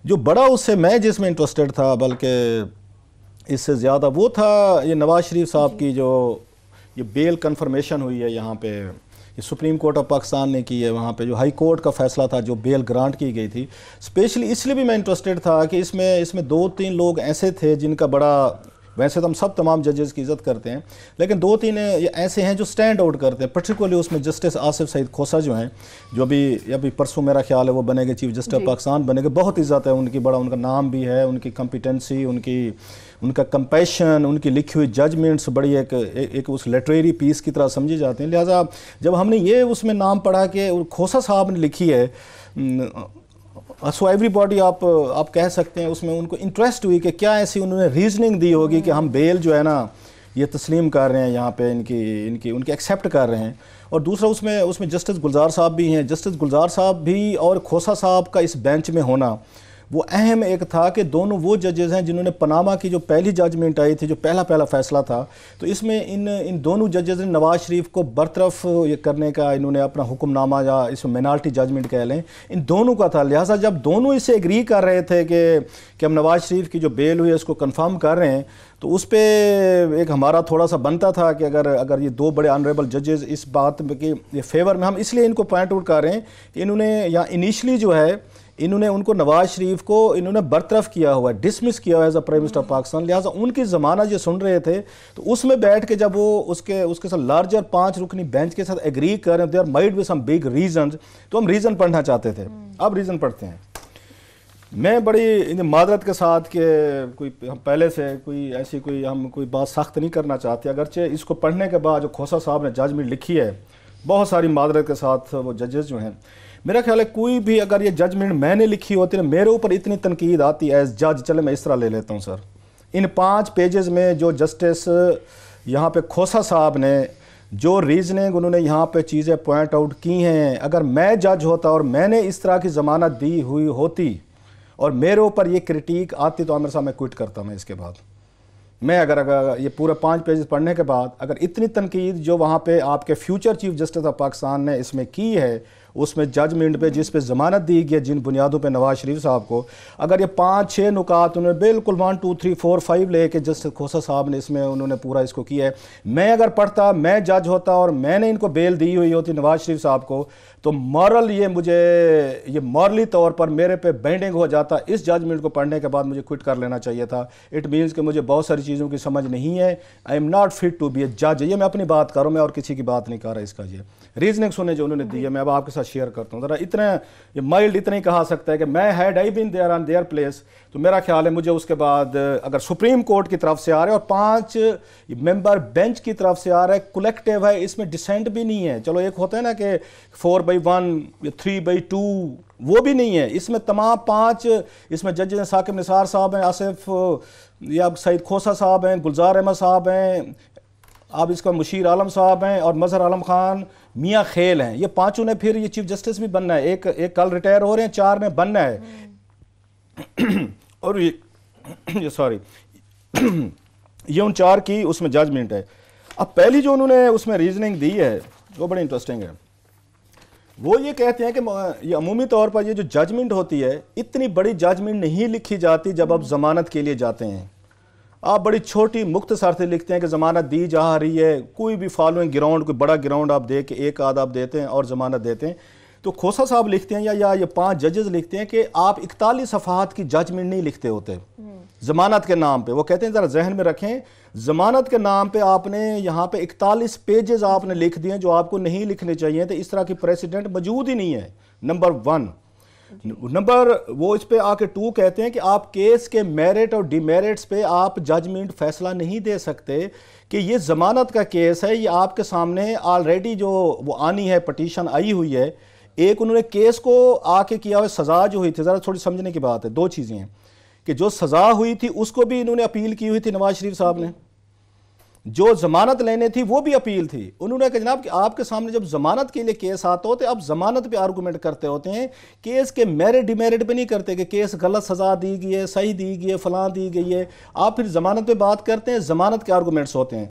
جو بڑا اس سے میں جس میں انٹرسٹڈ تھا، بلکہ اس سے زیادہ وہ تھا یہ نواز شریف صاحب کی جو یہ بیل کنفرمیشن ہوئی ہے یہاں پہ، یہ سپریم کورٹ آف پاکستان نے کی ہے، وہاں پہ جو ہائی کورٹ کا فیصلہ تھا جو بیل گرانٹ کی گئی تھی، اسپیشلی اس لیے بھی میں انٹرسٹڈ تھا کہ اس میں 2-3 لوگ ایسے تھے جن کا بڑا، ویسے تو ہم سب تمام ججز کی عزت کرتے ہیں، لیکن 2-3 ایسے ہیں جو سٹینڈ آؤٹ کرتے ہیں، پرٹیکولرلی اس میں جسٹس آصف سعید کھوسہ جو ہیں، جو ابھی پرسوں میرا خیال ہے وہ بنے گے چیف جسٹس آف پاکستان بنے گے، بہت عزت ہے ان کی، بڑا ان کا نام بھی ہے، ان کی کمپیٹنسی، ان کا کمپیشن، ان کی لکھی ہوئی ججمنٹس بڑی ایک اس لٹریری پیس کی طرح سمجھی جاتے ہیں۔ لہٰذا جب ہم نے یہ اس میں نام پڑھا کہ کھوسہ صاحب نے لکھی ہے، سو ایوری باڈی آپ کہہ سکتے ہیں اس میں ان کو انٹرسٹ ہوئی کہ کیا ایسی انہوں نے ریزننگ دی ہوگی کہ ہم بیل جو ہے نا یہ تسلیم کر رہے ہیں، یہاں پہ ان کی ایکسیپٹ کر رہے ہیں۔ اور دوسرا اس میں جسٹس گلزار صاحب بھی ہیں، جسٹس گلزار صاحب بھی اور کھوسہ صاحب کا اس بینچ میں ہونا وہ اہم ایک تھا کہ دونوں وہ ججز ہیں جنہوں نے پاناما کی جو پہلی ججمنٹ آئی تھی، جو پہلا فیصلہ تھا، تو اس میں ان دونوں ججز نے نواز شریف کو برطرف یہ کرنے کا انہوں نے اپنا حکم نامہ یا اس میں مینالٹی ججمنٹ کہہ لیں، ان دونوں کا تھا۔ لہٰذا جب دونوں اس سے ایگری کر رہے تھے کہ ہم نواز شریف کی جو بیل ہوئی ہے اس کو کنفرم کر رہے ہیں، تو اس پہ ایک ہمارا تھوڑا سا بنتا تھا کہ اگر یہ 2 بڑے آنریبل ججز اس بات کے فیور میں، ہم اس لیے ان کو پوائنٹ آؤٹ کر رہے ہیں کہ انہوں نے یا انیشلی جو ہے انہوں نے ان کو نواز شریف کو انہوں نے برطرف کیا ہوا ہے، ڈسمس کیا ہوا ہے as a prime minister of Pakistan. لہٰذا ان کی ضمانت جو سن رہے تھے تو اس میں بیٹھ کے جب وہ اس کے ساتھ لارجر 5 رکنی بینچ کے ساتھ ایگری کر رہے ہیں، they might be some big reasons, تو ہم ریزن پڑھنا چاہتے تھے۔ اب ریزن پڑھتے ہیں۔ میں بڑی معذرت کے ساتھ کہ ہم پہلے سے ہم کوئی بات سخت نہیں کرنا چاہتے، اگرچہ اس کو پڑھنے کے بعد جو کھوسہ صاحب نے ججمنٹ لکھی ہے، بہت ساری معذرت کے ساتھ وہ ججز جو ہیں، میرا خیال ہے کوئی بھی اگر یہ ججمنٹ میں نے لکھی ہوتی ہے، میرے اوپر اتنی تنقید آتی ہے ایز جج، چلے میں اس طرح لے لیتا ہوں سر، ان 5 پیجز میں جو جسٹس یہاں پہ کھوسہ صاحب نے جو ریزننگ انہوں نے یہاں پہ چیزیں پوائنٹ آؤٹ کی ہیں، اگر میں جج ہوتا اور میں نے اس طرح کی ضمانت دی ہوئی ہوتی اور میرے اوپر یہ کرٹیک آتی تو عامر صاحب میں کوئٹ کرتا میں اس کے بعد۔ میں اگر یہ پورے 5 پیجز پڑھنے کے بعد اگر اتنی تنقید جو وہاں پہ آپ کے future chief justice of Pakistan نے اس میں کی ہے، اس میں ججمنٹ پہ جس پہ ضمانت دی گئی ہے جن بنیادوں پہ نواز شریف صاحب کو، اگر یہ 5-6 نکات انہوں نے بالکل 1 2 3 4 5 لے کے جسٹس کھوسہ صاحب نے اس میں انہوں نے پورا اس کو کیا ہے، میں اگر پڑھتا، میں جج ہوتا اور میں نے ان کو بیل دی ہوئی ہوتی نواز شریف صاحب کو، تو یہ مورلی طور پر میرے پہ بینڈنگ ہو جاتا۔ اس ججمنٹ کو پڑھنے کے بعد مجھے کوئٹ کر لینا چاہیے تھا۔ اٹ مینس کہ مجھے بہت ساری چیزوں کی سمجھ نہیں ہے، I am not fit to be a جج۔ یہ میں اپنی بات کر رہا ہوں، میں اور کسی کی بات نہیں کر رہا۔ اس کا یہ ریزننگ سنے جو انہوں نے دی ہے، میں اب آپ کے ساتھ شیئر کرتا ہوں۔ ذرا یہ مائلڈ اتنا ہی کہا سکتا ہے کہ میں had I been there on their place, تو میرا خیال ہے مجھے اس کے بعد اگر سپریم کورٹ کی طرف سے آ رہے اور 5 ممبر بینچ کی طرف سے آ رہا ہے، کولیکٹیو ہے، اس میں ڈسینٹ بھی نہیں ہے۔ چلو ایک ہوتا ہے نا کہ 4/1 یا 3/2، وہ بھی نہیں ہے اس میں۔ تمام 5 اس میں ججز ہیں، ثاقب نثار صاحب ہیں، آصف یا سعید کھوسہ صاحب ہیں، گلزار احمد صاحب ہیں، اب اس کا مشیر عالم صاحب ہیں اور مظہر عالم خان میاں خیل ہیں۔ یہ 5 نے پھر یہ چیف جسٹس بھی بننا ہے، ایک کل ریٹائر ہو رہے ہیں، 4 نے بننا ہے۔ اور یہ ان 4 کی اس میں ججمنٹ ہے۔ اب پہلی جو انہوں نے اس میں ریزننگ دی ہے وہ بڑی انٹرسٹنگ ہے۔ وہ یہ کہتے ہیں کہ یہ عمومی طور پر یہ جو ججمنٹ ہوتی ہے، اتنی بڑی ججمنٹ نہیں لکھی جاتی جب آپ ضمانت کے لیے جاتے ہیں۔ آپ بڑی چھوٹی مختصر سے لکھتے ہیں کہ ضمانت دی جا رہی ہے، کوئی بھی فالوئنگ گراؤنڈ، کوئی بڑا گراؤنڈ آپ دے کے ایک آدھ آپ دیتے ہیں اور ضمانت دیتے ہیں۔ تو کھوسہ صاحب لکھتے ہیں یا یہ 5 ججز لکھتے ہیں کہ آپ 41 صفحات کی ججمنٹ نہیں لکھتے ہوتے ضمانت کے نام پہ۔ وہ کہتے ہیں ذرا ذہن میں رکھیں، ضمانت کے نام پہ آپ نے یہاں پہ 41 پیجز آپ نے لکھ دیے جو آپ کو نہیں لکھنے چاہیے تھے۔ اس طرح کی پریسیڈنٹ موجود ہی نہیں ہے، نمبر 1۔ وہ اس پہ آ کے 2 کہتے ہیں کہ آپ کیس کے میرٹ اور ڈی میرٹس پہ آپ ججمنٹ فیصلہ نہیں دے سکتے کہ یہ ضمانت کا کیس ہے، یہ آپ کے سامنے آلریڈی جو وہ آنی ہے، پٹیشن آئی ہوئی ہے۔ ایک انہوں نے کیس کو آ کے کیا ہوئے سزا جو ہوئی تھی، ذرا تھوڑی سمجھنے کی بات ہے، 2 چیزیں ہیں کہ جو سزا ہوئی تھی اس کو بھی انہوں نے اپیل کی ہوئی تھی نواز شریف صاحب نے، جو ضمانت لینے تھی وہ بھی اپیل تھی۔ انہوں نے کہا جناب کہ آپ کے سامنے جب ضمانت کے لیے کیس آتا ہوتے اب ضمانت پہ آرگومنٹ کرتے ہوتے ہیں، کیس کے میرٹ ڈی میرٹ پہ نہیں کرتے کہ کیس غلط سزا دی گئی ہے، صحیح دی گئی ہے، فلاں دی گئی ہے۔ آپ پھر ضمانت پہ بات کرتے ہیں، ضمانت کے آرگومنٹس ہوتے ہیں۔